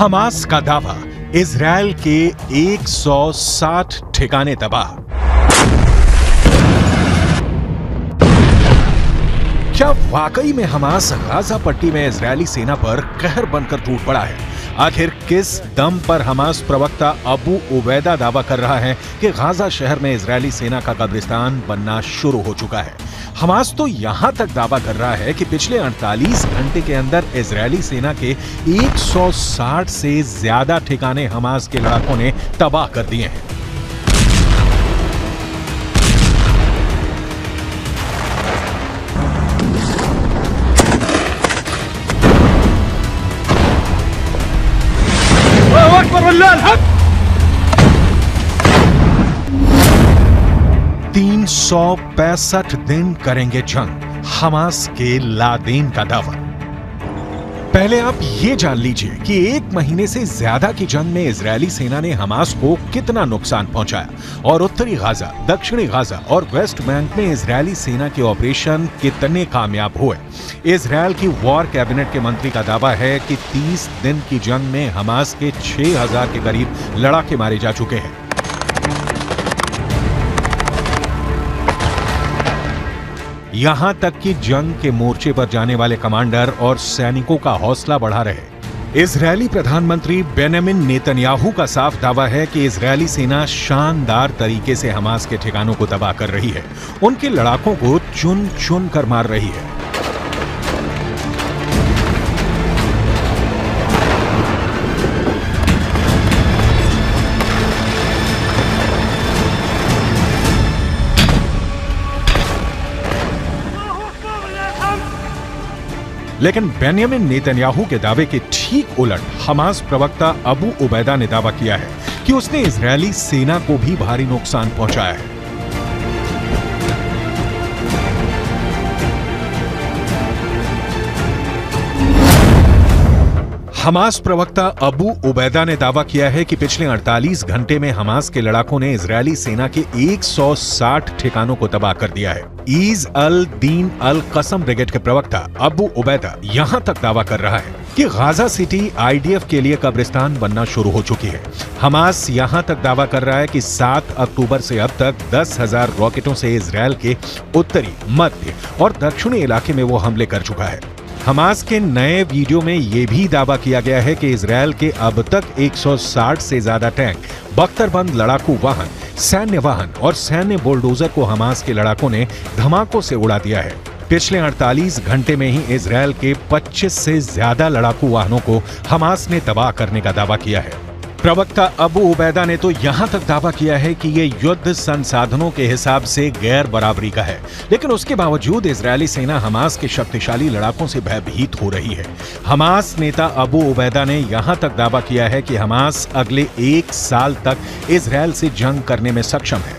Hamas का दावा, Israel के 160 ठिकाने तबाह। क्या वाकई में हमास गाजा पट्टी में इजरायली सेना पर कहर बनकर टूट पड़ा है? आखिर किस दम पर हमास प्रवक्ता अबू उबैदा दावा कर रहा है कि गाजा शहर में इजरायली सेना का कब्रिस्तान बनना शुरू हो चुका है? हमास तो यहां तक दावा कर रहा है कि पिछले 48 घंटे के अंदर इजरायली सेना के 160 से ज्यादा ठिकाने हमास के लड़ाकों ने तबाह कर दिए हैं। तीन 365 दिन करेंगे जंग, हमास के लादेन का दावा। पहले आप ये जान लीजिए कि 1 महीने से ज्यादा की जंग में इजरायली सेना ने हमास को कितना नुकसान पहुंचाया और उत्तरी गाजा, दक्षिणी गाजा और वेस्ट बैंक में इजरायली सेना के ऑपरेशन कितने कामयाब हुए। इजरायल की वॉर कैबिनेट के मंत्री का दावा है कि 30 दिन की जंग में हमास के 6000 के करीब लड़ाके मारे जा चुके हैं। यहां तक कि जंग के मोर्चे पर जाने वाले कमांडर और सैनिकों का हौसला बढ़ा रहे। इजरायली प्रधानमंत्री बेंजामिन नेतन्याहू का साफ दावा है कि इजरायली सेना शानदार तरीके से हमास के ठिकानों को तबाह कर रही है, उनके लड़ाकों को चुन चुन कर मार रही है। लेकिन बेंजामिन नेतन्याहू के दावे के ठीक उलट हमास प्रवक्ता अबू उबैदा ने दावा किया है कि उसने इजरायली सेना को भी भारी नुकसान पहुंचाया है। हमास प्रवक्ता अबू उबैदा ने दावा किया है कि पिछले 48 घंटे में हमास के लड़ाकों ने इजरायली सेना के 160 ठिकानों को तबाह कर दिया है। ईज अल दीन अल कसम ब्रिगेड के प्रवक्ता अबू उबैदा यहां तक दावा कर रहा है कि गाजा सिटी आईडीएफ के लिए कब्रिस्तान बनना शुरू हो चुकी है। हमास यहां तक दावा कर रहा है कि 7 अक्टूबर से अब तक 10,000 रॉकेटों से इजरायल के उत्तरी, मध्य और दक्षिणी इलाके में वो हमले कर चुका है। हमास के नए वीडियो में यह भी दावा किया गया है कि इजरायल के अब तक 160 से ज्यादा टैंक, बख्तरबंद लड़ाकू वाहन, सैन्य वाहन और सैन्य बुलडोजर को हमास के लड़ाकों ने धमाकों से उड़ा दिया है। पिछले 48 घंटे में ही इजरायल के 25 से ज्यादा लड़ाकू वाहनों को हमास ने तबाह करने का दावा किया है। प्रवक्ता अबू उबैदा ने तो यहां तक दावा किया है कि ये युद्ध संसाधनों के हिसाब से गैर बराबरी का है, लेकिन उसके बावजूद इजरायली सेना हमास के शक्तिशाली लड़ाकों से भयभीत हो रही है। हमास नेता अबू उबैदा ने यहां तक दावा किया है कि हमास अगले 1 साल तक इजरायल से जंग करने में सक्षम है।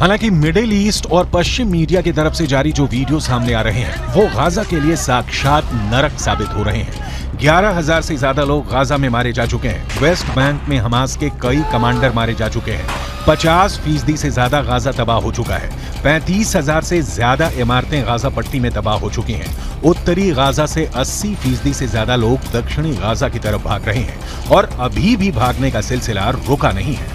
हालांकि मिडिल ईस्ट और पश्चिम मीडिया की तरफ से जारी जो वीडियो सामने आ रहे हैं वो गाजा के लिए साक्षात नरक साबित हो रहे हैं। 11,000 से ज्यादा लोग गाजा में मारे जा चुके हैं। वेस्ट बैंक में हमास के कई कमांडर मारे जा चुके हैं। 50% से ज्यादा गाजा तबाह हो चुका है। 35,000 से ज्यादा इमारतें गाजा पट्टी में तबाह हो चुकी हैं। उत्तरी गाजा से 80% से ज्यादा लोग दक्षिणी गाजा की तरफ भाग रहे हैं और अभी भी भागने का सिलसिला रुका नहीं है।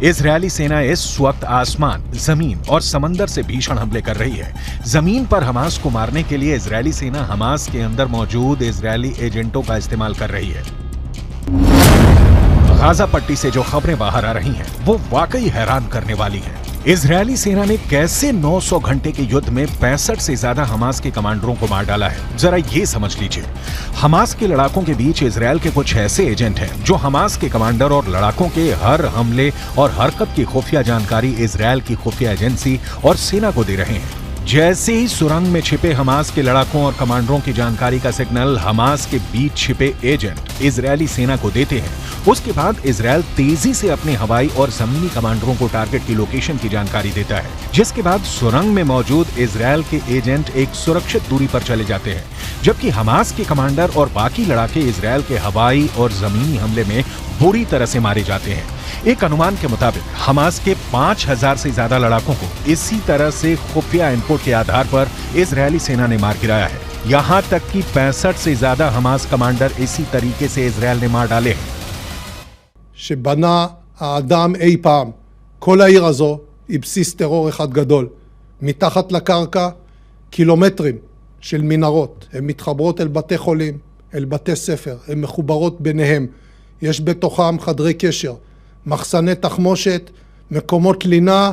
इजरायली सेना इस वक्त आसमान, जमीन और समंदर से भीषण हमले कर रही है। जमीन पर हमास को मारने के लिए इजरायली सेना हमास के अंदर मौजूद इजरायली एजेंटों का इस्तेमाल कर रही है। गाजा पट्टी से जो खबरें बाहर आ रही हैं, वो वाकई हैरान करने वाली हैं। इजरायली सेना ने कैसे 900 घंटे के युद्ध में 65 से ज्यादा हमास के कमांडरों को मार डाला है, जरा ये समझ लीजिए। हमास के लड़ाकों के बीच इजरायल के कुछ ऐसे एजेंट हैं जो हमास के कमांडर और लड़ाकों के हर हमले और हरकत की खुफिया जानकारी इजरायल की खुफिया एजेंसी और सेना को दे रहे हैं। जैसे ही सुरंग में छिपे हमास के लड़ाकों और कमांडरों की जानकारी का सिग्नल हमास के बीच छिपे एजेंट इजरायली सेना को देते हैं, उसके बाद इजरायल तेजी से अपने हवाई और जमीनी कमांडरों को टारगेट की लोकेशन की जानकारी देता है, जिसके बाद सुरंग में मौजूद इजरायल के एजेंट एक सुरक्षित दूरी पर चले जाते हैं, जबकि हमास के कमांडर और बाकी लड़ाके इजरायल के हवाई और जमीनी हमले में बुरी तरह से मारे जाते हैं। एक अनुमान के मुताबिक हमास के 5000 से ज्यादा लड़ाकों को इसी तरह से खुफिया इनपुट के आधार पर इजरायली सेना ने मार गिराया है। यहां तक कि 65 से ज्यादा हमास कमांडर इसी तरीके से इजरायल ने मार डाले हैं। שבנה האדם אי פעם. כל העיר הזו היא בסיס טרור אחד גדול. מתחת לקרקע קילומטרים של מנהרות. הן מתחברות אל בתי חולים, אל בתי ספר, הן מחוברות ביניהם. יש בתוכם חדרי קשר, מחסני תחמושת, מקומות לינה,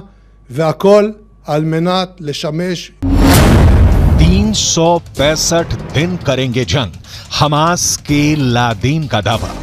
והכל על מנת לשמש 365 दिन करेंगे जंग, हमास के लादेन का दावा।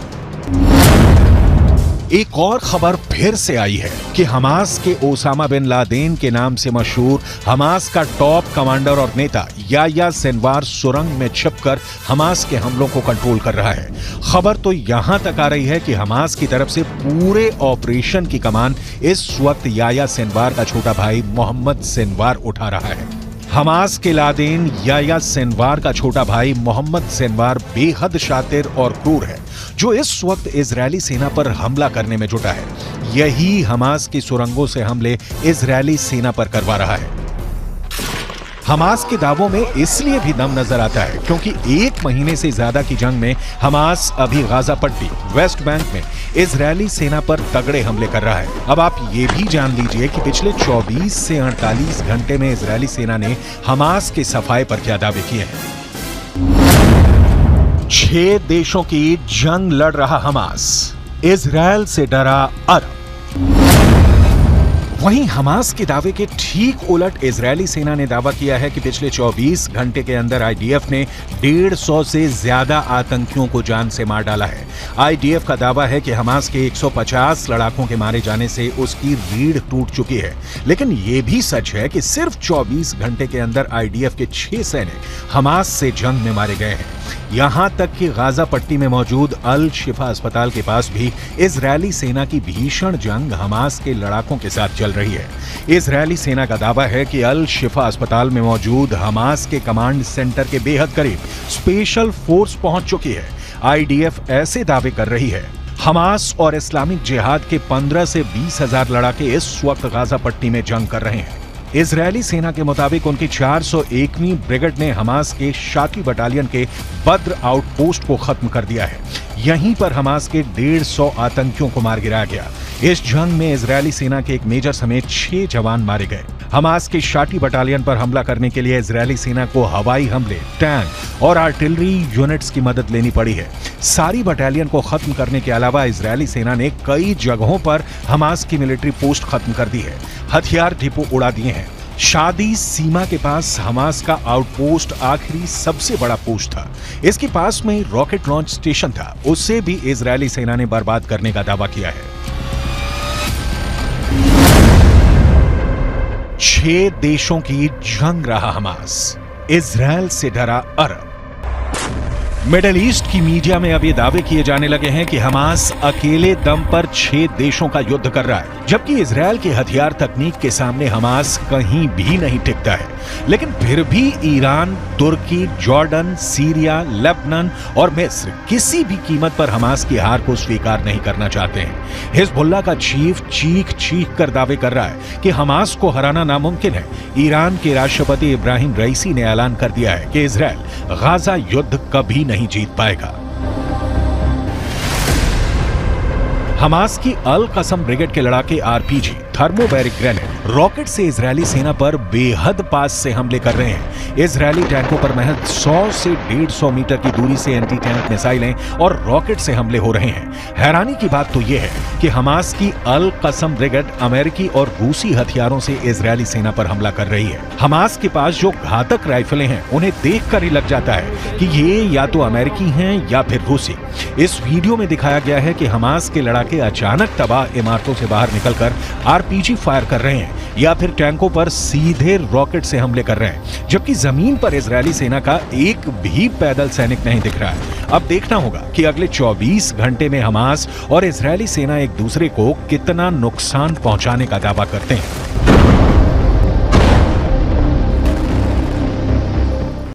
एक और खबर फिर से आई है कि हमास के ओसामा बिन लादेन के नाम से मशहूर हमास का टॉप कमांडर और नेता याह्या सिनवार सुरंग में छिपकर हमास के हमलों को कंट्रोल कर रहा है। खबर तो यहां तक आ रही है कि हमास की तरफ से पूरे ऑपरेशन की कमान इस वक्त याह्या सिनवार का छोटा भाई मोहम्मद सिनवार उठा रहा है। हमास के लादेन याह्या सिनवार का छोटा भाई मोहम्मद सिनवार बेहद शातिर और क्रूर है, जो इस वक्त इजरायली सेना पर हमला करने में जुटा है। यही हमास की सुरंगों से हमले इजरायली सेना पर करवा रहा है। हमास के दावों में इसलिए भी दम नजर आता है क्योंकि 1 महीने से ज्यादा की जंग में हमास अभी गाजा पट्टी, वेस्ट बैंक में इजरायली सेना पर तगड़े हमले कर रहा है। अब आप ये भी जान लीजिए कि पिछले 24 से 48 घंटे में इजरायली सेना ने हमास के सफाए पर क्या दावे किए हैं। 6 देशों की जंग लड़ रहा हमास, इजरायल से डरा अरब। वहीं हमास के दावे के ठीक उलट इजरायली सेना ने दावा किया है कि पिछले 24 घंटे के अंदर आईडीएफ ने 150 से ज्यादा आतंकियों को जान से मार डाला है। आईडीएफ का दावा है कि हमास के 150 लड़ाकों के मारे जाने से उसकी रीढ़ टूट चुकी है, लेकिन यह भी सच है कि सिर्फ 24 घंटे के अंदर आईडीएफ के 6 सैनिक हमास से जंग में मारे गए हैं। यहां तक कि गाजा पट्टी में मौजूद अल शिफा अस्पताल के पास भी इजरायली सेना की भीषण जंग हमास के लड़ाकों के साथ चल रही है। इजरायली सेना का दावा है कि अल शिफा अस्पताल में मौजूद हमास के कमांड सेंटर के बेहद करीब स्पेशल फोर्स पहुंच चुकी है। आईडीएफ ऐसे दावे कर रही है। हमास और इस्लामिक जिहाद के 15 से 20 हजार लड़ाके इस वक्त गाजा पट्टी में जंग कर रहे हैं। इजरायली सेना के मुताबिक उनकी 401वीं ब्रिगेड ने हमास के शाकी बटालियन के बद्र आउटपोस्ट को खत्म कर दिया है। यहीं पर हमास के 150 आतंकियों को मार गिराया गया। इस जंग में इजरायली सेना के एक मेजर समेत 6 जवान मारे गए। हमास के शाटी बटालियन पर हमला करने के लिए इजरायली सेना को हवाई हमले, टैंक और आर्टिलरी यूनिट्स की मदद लेनी पड़ी है। सारी बटालियन को खत्म करने के अलावा इजरायली सेना ने कई जगहों पर हमास की मिलिट्री पोस्ट खत्म कर दी है, हथियार डिपो उड़ा दिए हैं। शादी सीमा के पास हमास का आउटपोस्ट आखिरी सबसे बड़ा पोस्ट था। इसके पास में रॉकेट लॉन्च स्टेशन था, उसे भी इजरायली सेना ने बर्बाद करने का दावा किया है। 6 देशों की जंग रहा हमास, इजरायल से डरा अरब। मिडिल ईस्ट की मीडिया में अब ये दावे किए जाने लगे हैं कि हमास अकेले दम पर 6 देशों का युद्ध कर रहा है, जबकि इजरायल की हथियार तकनीक के सामने हमास कहीं भी नहीं टिकता है। लेकिन फिर भी ईरान, तुर्की, जॉर्डन, सीरिया, लेबनान और मिस्र किसी भी कीमत पर हमास की हार को स्वीकार नहीं करना चाहते हैं। हिजबुल्लाह का चीफ चीख चीख कर दावे कर रहा है कि हमास को हराना नामुमकिन है। ईरान के राष्ट्रपति इब्राहिम रईसी ने ऐलान कर दिया है कि इजरायल गाजा युद्ध कभी नहीं जीत पाएगा। हमास की अल कसम ब्रिगेड के लड़ाके आरपीजी, थर्मोबैरिक ग्रेनेड, रॉकेट से इजरायली सेना पर बेहद पास से हमले कर रहे हैं। इजरायली टैंकों पर महज 100 से 150 मीटर की दूरी से एंटी टैंक मिसाइलें और रॉकेट से हमले हो रहे हैं। हैरानी की बात तो यह है कि हमास की अल कसम ब्रिगेड अमेरिकी और रूसी हथियारों से इजरायली सेना पर हमला कर रही है। हमास के पास जो घातक राइफलें हैं उन्हें देखकर ही लग जाता है कि ये या तो अमेरिकी हैं या फिर रूसी। इस वीडियो में दिखाया गया है कि हमास के लड़ाके अचानक तबाह इमारतों से बाहर निकलकर आरपीजी फायर कर रहे हैं या फिर टैंकों पर सीधे रॉकेट से हमले कर रहे हैं, जबकि जमीन पर इजरायली सेना का एक भी पैदल सैनिक नहीं दिख रहा है। अब देखना होगा कि अगले 24 घंटे में हमास और इजरायली सेना एक दूसरे को कितना नुकसान पहुंचाने का दावा करते हैं।